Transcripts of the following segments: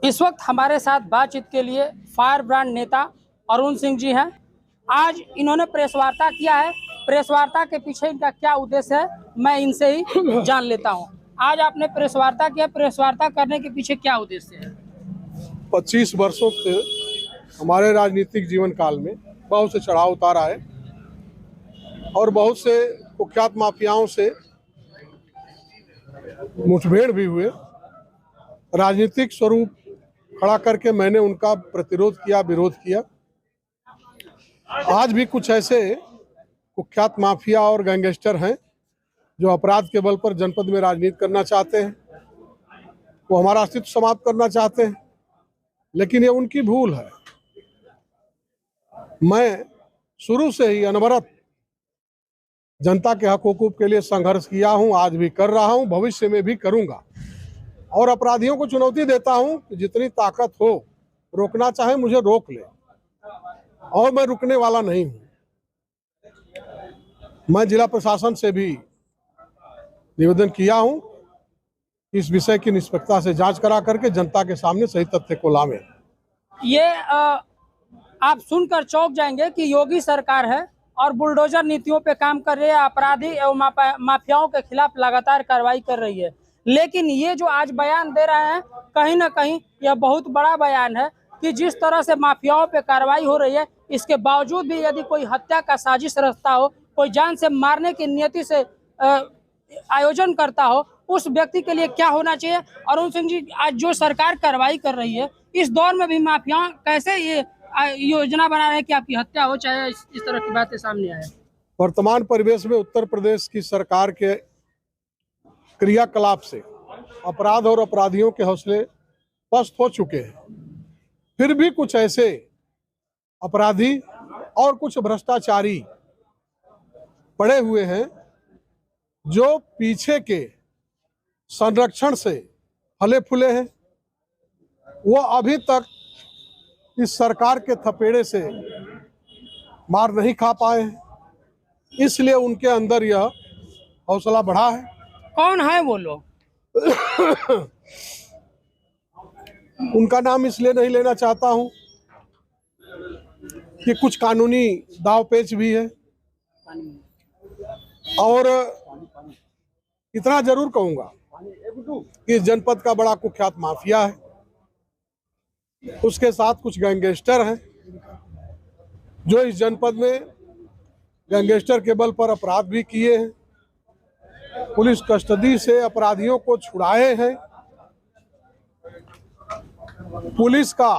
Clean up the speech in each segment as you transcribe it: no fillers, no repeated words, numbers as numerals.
इस वक्त हमारे साथ बातचीत के लिए फायर ब्रांड नेता अरुण सिंह जी हैं। आज इन्होंने प्रेस वार्ता किया है। प्रेस वार्ता के पीछे इनका क्या उद्देश्य है, मैं इनसे ही जान लेता हूं। आज आपने प्रेस वार्ता किया, प्रेस वार्ता करने के पीछे क्या उद्देश्य है? 25 वर्षों से हमारे राजनीतिक जीवन काल में बहुत से चढ़ाव उतार आए और बहुत से कुख्यात माफियाओं से मुठभेड़ भी हुए। राजनीतिक स्वरूप खड़ा करके मैंने उनका प्रतिरोध किया, विरोध किया। आज भी कुछ ऐसे कुख्यात माफिया और गैंगस्टर हैं जो अपराध के बल पर जनपद में राजनीति करना चाहते हैं, वो हमारा अस्तित्व समाप्त करना चाहते हैं, लेकिन ये उनकी भूल है। मैं शुरू से ही अनवरत जनता के हक हुकूक के लिए संघर्ष किया हूं, आज भी कर रहा हूं, भविष्य में भी करूंगा। और अपराधियों को चुनौती देता हूं कि जितनी ताकत हो, रोकना चाहे मुझे रोक ले, और मैं रुकने वाला नहीं हूं। मैं जिला प्रशासन से भी निवेदन किया हूं कि इस विषय की निष्पक्षता से जांच करा करके जनता के सामने सही तथ्य को लावें। ये आप सुनकर चौंक जाएंगे कि योगी सरकार है और बुलडोजर नीतियों पे काम कर रही है, अपराधी एवं माफियाओं के खिलाफ लगातार कार्रवाई कर रही है। लेकिन ये जो आज बयान दे रहे हैं, कहीं ना कहीं यह बहुत बड़ा बयान है कि जिस तरह से माफियाओं पे कार्रवाई हो रही है, इसके बावजूद भी यदि कोई हत्या का साजिश रचता हो, कोई जान से मारने की नियति से आयोजन करता हो, उस व्यक्ति के लिए क्या होना चाहिए? अरुण सिंह जी, आज जो सरकार कार्रवाई कर रही है, इस दौर में भी माफिया कैसे ये योजना बना रहे हैं कि आपकी हत्या हो, चाहे इस तरह की बातें सामने आए? वर्तमान परिवेश में उत्तर प्रदेश की सरकार के क्रियाकलाप से अपराध और अपराधियों के हौसले पस्त हो चुके हैं। फिर भी कुछ ऐसे अपराधी और कुछ भ्रष्टाचारी पड़े हुए हैं जो पीछे के संरक्षण से फले फूले हैं। वो अभी तक इस सरकार के थपेड़े से मार नहीं खा पाए हैं, इसलिए उनके अंदर यह हौसला बढ़ा है। कौन है वो लोग? उनका नाम इसलिए नहीं लेना चाहता हूं कि कुछ कानूनी दाव पेच भी है, और इतना जरूर कहूंगा कि इस जनपद का बड़ा कुख्यात माफिया है, उसके साथ कुछ गैंगस्टर हैं जो इस जनपद में गैंगस्टर के बल पर अपराध भी किए हैं, पुलिस कस्टडी से अपराधियों को छुड़ाए हैं। पुलिस का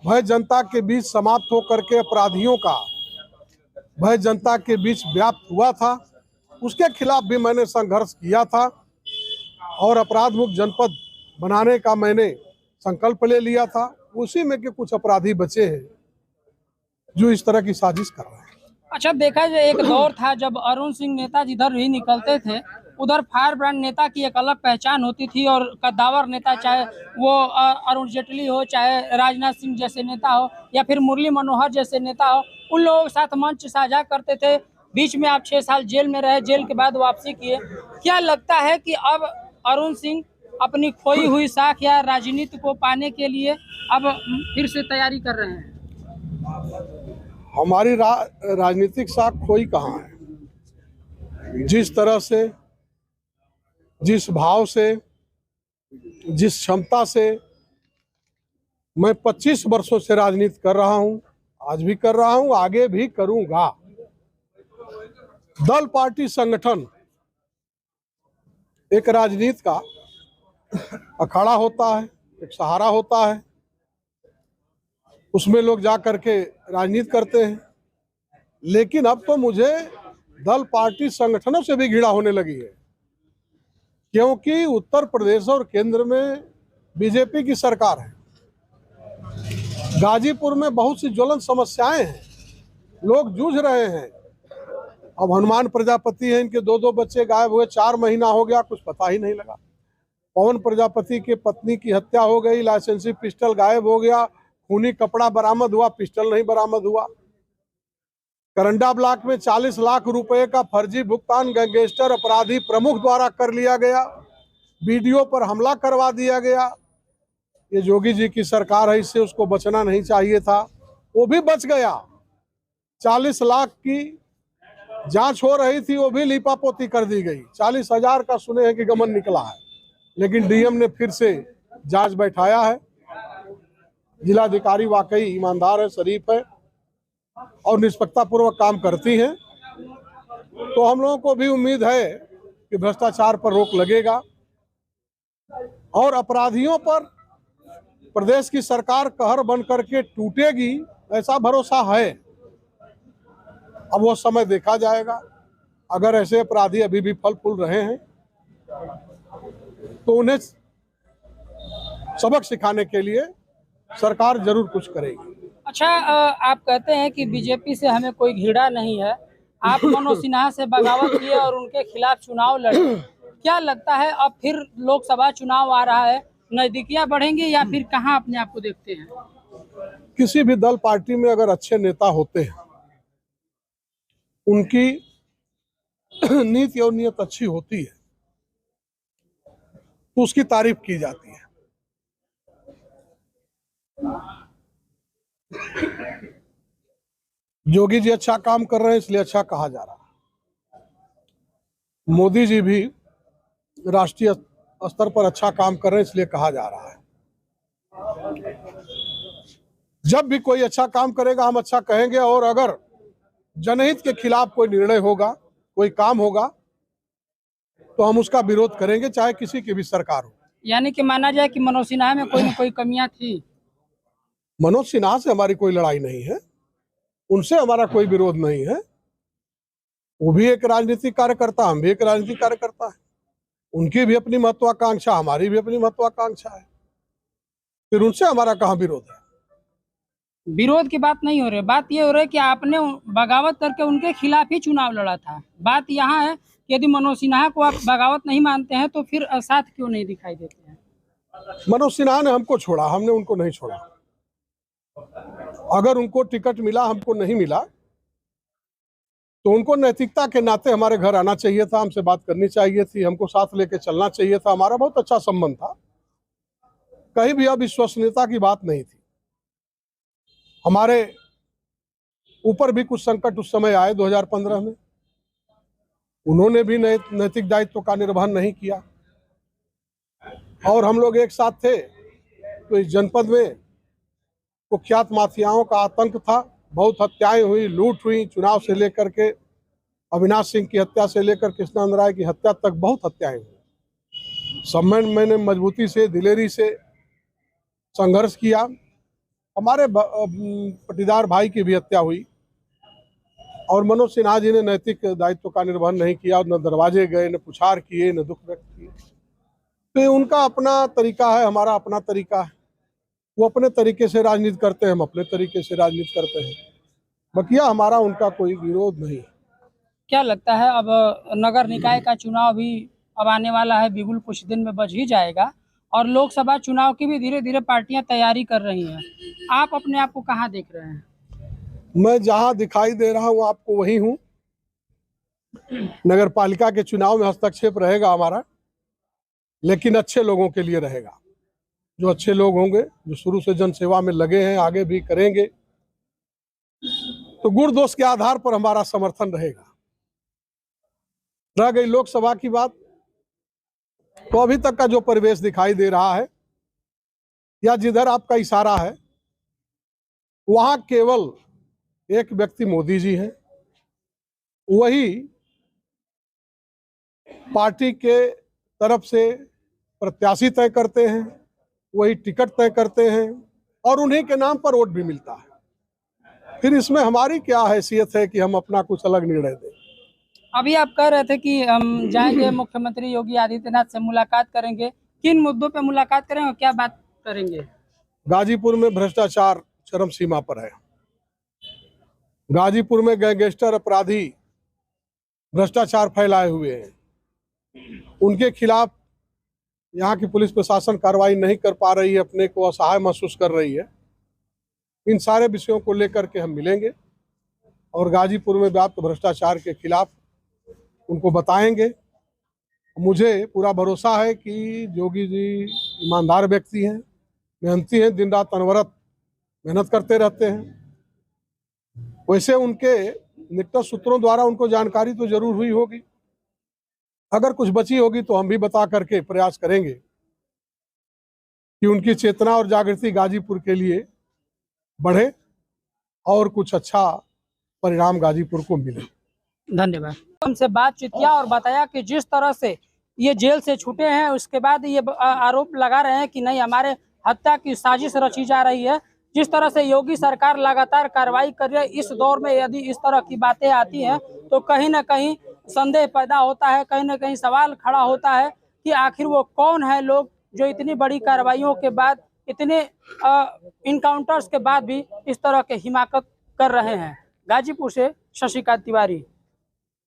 भय जनता के बीच समाप्त होकर के अपराधियों का भय जनता के बीच व्याप्त हुआ था, उसके खिलाफ भी मैंने संघर्ष किया था और अपराध मुक्त जनपद बनाने का मैंने संकल्प ले लिया था। उसी में के कुछ अपराधी बचे हैं जो इस तरह की साजिश कर रहे हैं। अच्छा, देखा जाए एक दौर था जब अरुण सिंह नेता जिधर भी निकलते थे उधर फायर ब्रांड नेता की एक अलग पहचान होती थी, और कद्दावर नेता, चाहे वो अरुण जेटली हो, चाहे राजनाथ सिंह जैसे नेता हो, या फिर मुरली मनोहर जैसे नेता हो, उन लोगों के साथ मंच साझा करते थे। बीच में आप 6 साल जेल में रहे, जेल के बाद वापसी किए। क्या लगता है कि अब अरुण सिंह अपनी खोई हुई साख या राजनीति को पाने के लिए अब फिर से तैयारी कर रहे हैं? हमारी राजनीतिक साख खोई कहाँ है? जिस तरह से, जिस भाव से, जिस क्षमता से मैं 25 वर्षों से राजनीति कर रहा हूं, आज भी कर रहा हूं, आगे भी करूंगा। दल, पार्टी, संगठन एक राजनीति का अखाड़ा होता है, एक सहारा होता है, उसमें लोग जा करके राजनीति करते हैं। लेकिन अब तो मुझे दल, पार्टी, संगठनों से भी घृणा होने लगी है, क्योंकि उत्तर प्रदेश और केंद्र में बीजेपी की सरकार है। गाजीपुर में बहुत सी ज्वलंत समस्याएं हैं, लोग जूझ रहे हैं। अब हनुमान प्रजापति हैं, इनके 2 बच्चे गायब हुए, 4 महीना हो गया, कुछ पता ही नहीं लगा। पवन प्रजापति के पत्नी की हत्या हो गई, लाइसेंसी पिस्टल गायब हो गया, खूनी कपड़ा बरामद हुआ, पिस्टल नहीं बरामद हुआ। करंडा ब्लॉक में 40 लाख रुपए का फर्जी भुगतान गैंगस्टर अपराधी प्रमुख द्वारा कर लिया गया, वीडियो पर हमला करवा दिया गया। ये योगी जी की सरकार है, इससे उसको बचना नहीं चाहिए था, वो भी बच गया। 40 लाख की जांच हो रही थी, वो भी लीपापोती कर दी गई। 40,000 का सुने हैं कि गमन निकला है, लेकिन डीएम ने फिर से जांच बैठाया है। जिलाधिकारी वाकई ईमानदार है, शरीफ है और निष्पक्षता पूर्वक काम करती हैं। तो हम लोगों को भी उम्मीद है कि भ्रष्टाचार पर रोक लगेगा और अपराधियों पर प्रदेश की सरकार कहर बन करके टूटेगी, ऐसा भरोसा है। अब वो समय देखा जाएगा। अगर ऐसे अपराधी अभी भी फल फूल रहे हैं तो उन्हें सबक सिखाने के लिए सरकार जरूर कुछ करेगी। अच्छा, आप कहते हैं कि बीजेपी से हमें कोई घृणा नहीं है। आप मनोज सिन्हा से बगावत किए और उनके खिलाफ चुनाव लड़े। क्या लगता है अब फिर लोकसभा चुनाव आ रहा है, नजदीकियां बढ़ेंगी या फिर कहां अपने आप को देखते हैं? किसी भी दल पार्टी में अगर अच्छे नेता होते हैं, उनकी नीति और नियत अच्छी होती है तो उसकी तारीफ की जाती है। योगी जी अच्छा काम कर रहे हैं इसलिए अच्छा कहा जा रहा है। मोदी जी भी राष्ट्रीय स्तर पर अच्छा काम कर रहे हैं इसलिए कहा जा रहा है। जब भी कोई अच्छा काम करेगा हम अच्छा कहेंगे, और अगर जनहित के खिलाफ कोई निर्णय होगा, कोई काम होगा, तो हम उसका विरोध करेंगे, चाहे किसी की भी सरकार हो। यानी कि माना जाए कि मनोज सिन्हा में कोई न कोई कमियां थी। मनोज सिन्हा से हमारी कोई लड़ाई नहीं है, उनसे हमारा कोई विरोध नहीं है। वो भी एक राजनीतिक कार्यकर्ता, हम भी एक राजनीतिक कार्यकर्ता है। उनकी भी अपनी महत्वाकांक्षा, हमारी भी अपनी महत्वाकांक्षा है, फिर उनसे हमारा कहाँ विरोध है। विरोध की बात नहीं हो रही, बात ये हो रही है कि आपने बगावत करके उनके खिलाफ ही चुनाव लड़ा था। बात यहाँ है कि यदि मनोज सिन्हा को आप बगावत नहीं मानते हैं तो फिर साथ क्यों नहीं दिखाई देते हैं? मनोज सिन्हा ने हमको छोड़ा, हमने उनको नहीं छोड़ा। अगर उनको टिकट मिला, हमको नहीं मिला, तो उनको नैतिकता के नाते हमारे घर आना चाहिए था, हमसे बात करनी चाहिए थी, हमको साथ लेके चलना चाहिए था। हमारा बहुत अच्छा संबंध था, कहीं भी अविश्वसनीयता की बात नहीं थी। हमारे ऊपर भी कुछ संकट उस समय आए 2015 में, उन्होंने भी नैतिक दायित्व का निर्वहन नहीं किया और हम लोग एक साथ थे। तो इस जनपद में कुख्यात माफियाओं का आतंक था, बहुत हत्याएं हुई, लूट हुई। चुनाव से लेकर के अविनाश सिंह की हत्या से लेकर कृष्णानंद राय की हत्या तक बहुत हत्याएं हुई। सब में मैंने मजबूती से, दिलेरी से संघर्ष किया। हमारे पटीदार भाई की भी हत्या हुई और मनोज सिन्हा जी ने नैतिक दायित्व का निर्वहन नहीं किया, न दरवाजे गए, न पुछार किए, न दुख व्यक्त किए। तो उनका अपना तरीका है, हमारा अपना तरीका है। वो अपने तरीके से राजनीति करते हैं, हम अपने तरीके से राजनीति करते हैं। बकिया हमारा उनका कोई विरोध नहीं है। क्या लगता है अब नगर निकाय का चुनाव भी अब आने वाला है, बिल्कुल कुछ दिन में बज ही जाएगा और लोकसभा चुनाव की भी धीरे धीरे पार्टियां तैयारी कर रही हैं। आप अपने आप को कहाँ देख रहे हैं? मैं जहां दिखाई दे रहा हूं आपको वही हूं। नगर पालिका के चुनाव में हस्तक्षेप रहेगा हमारा, लेकिन अच्छे लोगों के लिए रहेगा। जो अच्छे लोग होंगे, जो शुरू से जनसेवा में लगे हैं, आगे भी करेंगे, तो गुण दोष के आधार पर हमारा समर्थन रहेगा। रह गई लोकसभा की बात, तो अभी तक का जो परिवेश दिखाई दे रहा है या जिधर आपका इशारा है, वहां केवल एक व्यक्ति मोदी जी हैं। वही पार्टी के तरफ से प्रत्याशी तय करते हैं, वही टिकट तय करते हैं और उन्हीं के नाम पर वोट भी मिलता है। फिर इसमें हमारी क्या हैसियत है कि हम अपना कुछ अलग निर्णय दें। अभी आप कह रहे थे कि हम जाएंगे, मुख्यमंत्री योगी आदित्यनाथ से मुलाकात करेंगे। किन मुद्दों पे मुलाकात करेंगे और क्या बात करेंगे? गाजीपुर में भ्रष्टाचार चरम सीमा पर है। गाजीपुर में गैंगस्टर अपराधी भ्रष्टाचार फैलाए हुए हैं, उनके खिलाफ यहाँ की पुलिस प्रशासन कार्रवाई नहीं कर पा रही है, अपने को असहाय महसूस कर रही है। इन सारे विषयों को लेकर के हम मिलेंगे और गाजीपुर में व्याप्त भ्रष्टाचार के खिलाफ उनको बताएंगे। मुझे पूरा भरोसा है कि योगी जी ईमानदार व्यक्ति हैं, मेहनती हैं, दिन रात अनवरत मेहनत करते रहते हैं। वैसे उनके निकट सूत्रों द्वारा उनको जानकारी तो जरूर हुई होगी, अगर कुछ बची होगी तो हम भी बता करके प्रयास करेंगे कि उनकी चेतना और जागृति गाजीपुर के लिए बढ़े और कुछ अच्छा परिणाम गाजीपुर को मिले। धन्यवाद। हमसे बातचीत किया और बताया कि जिस तरह से ये जेल से छूटे हैं उसके बाद ये आरोप लगा रहे हैं कि नहीं, हमारे हत्या की साजिश रची जा रही है। जिस तरह से योगी सरकार लगातार कार्रवाई कर रही है, इस दौर में यदि इस तरह की बातें आती हैं तो कहीं ना कहीं संदेह पैदा होता है, कहीं ना कहीं सवाल खड़ा होता है कि आखिर वो कौन है लोग जो इतनी बड़ी कार्रवाइयों के बाद, इतने इनकाउंटर्स के बाद भी इस तरह के हिमाकत कर रहे हैं। गाजीपुर से शशिकांत तिवारी।